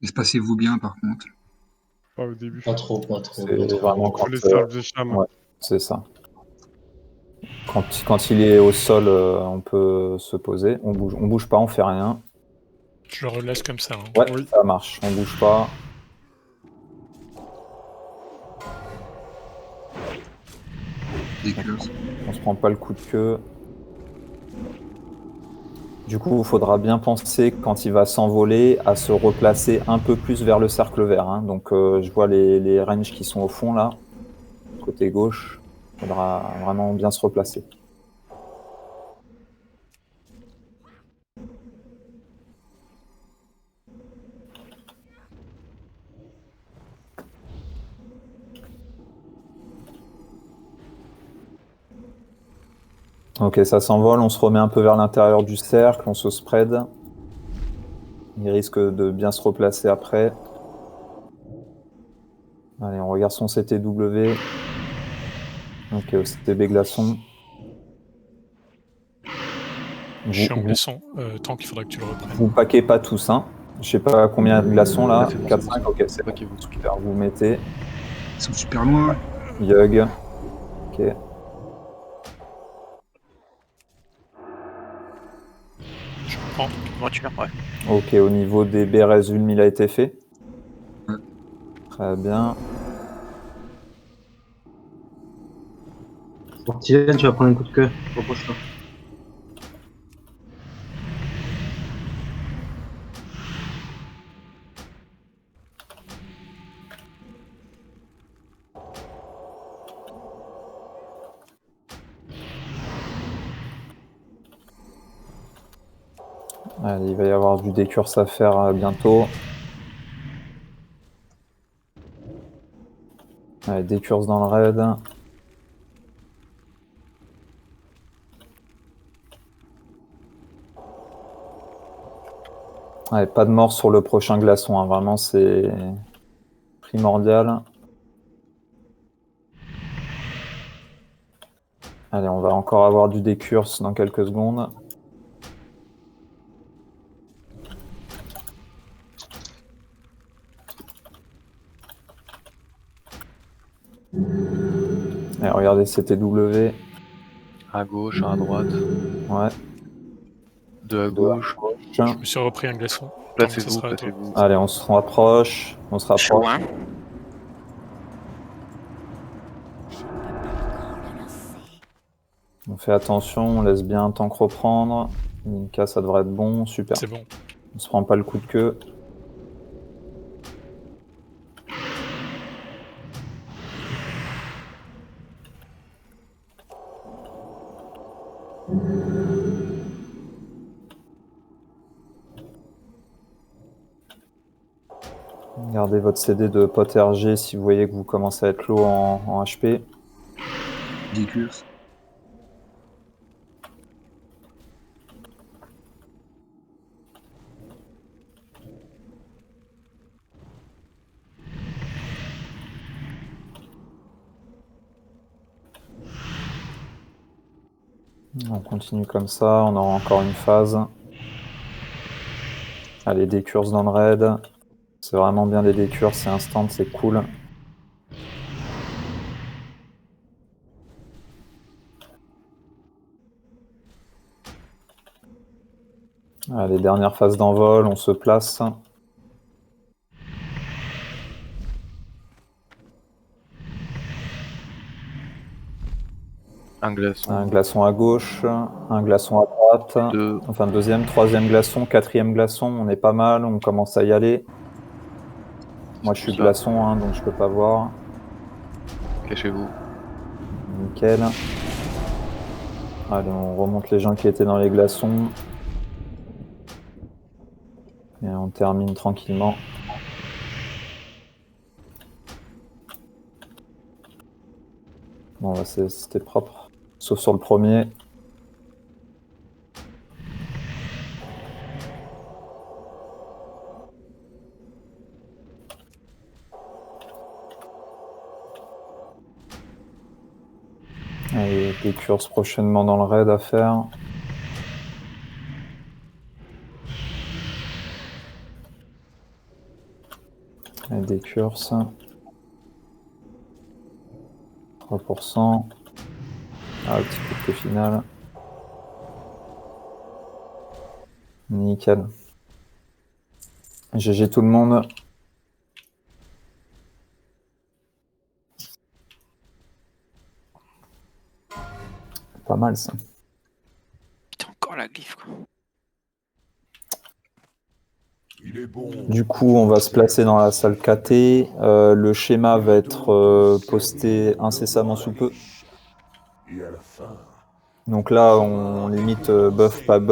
Espacez-vous bien, par contre. Pas au début. Pas trop, pas trop, C'est pas trop. vraiment Faut quand... laisser un de cham. ouais, c'est ça. Quand il est au sol, on peut se poser. On bouge pas, on fait rien. Je le relaisse comme ça. Hein. Ouais, Oui. ça marche. On bouge pas. Des curses. On se prend pas le coup de queue. Du coup, il faudra bien penser, quand il va s'envoler, à se replacer un peu plus vers le cercle vert. Hein. Donc, je vois les ranges qui sont au fond, là, côté gauche. Il faudra vraiment bien se replacer. Ok, ça s'envole, on se remet un peu vers l'intérieur du cercle, on se spread. Il risque de bien se replacer après. Allez, on regarde son CTW. Ok, au CTB glaçon. Je suis en glaçon. Tant qu'il faudra que tu le reprennes. Vous paquez pas tous, hein. Je sais pas combien de glaçons là. Ouais, c'est bon, 4, c'est bon, 5, ok, c'est bon. Paquez-vous. Super, vous mettez. Ils sont super loin. Yug. Ok. Je reprends. Voiture, ouais. Ok, au niveau des BRS, Ulm, il a été fait. Ouais. Très bien. Portilène, tu vas prendre un coup de queue. Repose-toi. Allez, il va y avoir du décurse à faire bientôt. Allez, décurse dans le raid. Allez, pas de mort sur le prochain glaçon, hein. Vraiment, c'est primordial. Allez, on va encore avoir du décurse dans quelques secondes. Allez, regardez, CTW. À gauche, un à droite. Ouais. Deux à gauche. Je me suis repris un glaçon. Placez-vous, placez-vous. Allez, on se rapproche. On se rapproche. Chaud, hein. On fait attention, on laisse bien un tank reprendre. Minka, ça devrait être bon, super. C'est bon. On se prend pas le coup de queue. Gardez votre CD de pote RG si vous voyez que vous commencez à être low en HP. Des curses. On continue comme ça, on aura encore une phase. Allez, décurse dans le raid. C'est vraiment bien les décurses, c'est instant, c'est cool. Allez, dernière phase d'envol, on se place. Un glaçon. Un glaçon à gauche, un glaçon à droite. Deux. Enfin, deuxième, troisième glaçon, quatrième glaçon, on est pas mal, on commence à y aller. Moi, je suis Ça. glaçon, hein, donc je peux pas voir. Cachez-vous. Nickel. Allez, on remonte les gens qui étaient dans les glaçons. Et on termine tranquillement. Bon, bah, c'était propre. Sauf sur le premier. Allez, des curses prochainement dans le raid à faire. Et des curses. 3%. Ah, le petit coup de final. Nickel. GG tout le monde. Pas mal ça. Putain, encore la glyphe, quoi. Du coup, on va se placer dans la salle KT. Le schéma va être posté incessamment sous peu. Donc là, on limite buff, pas buff.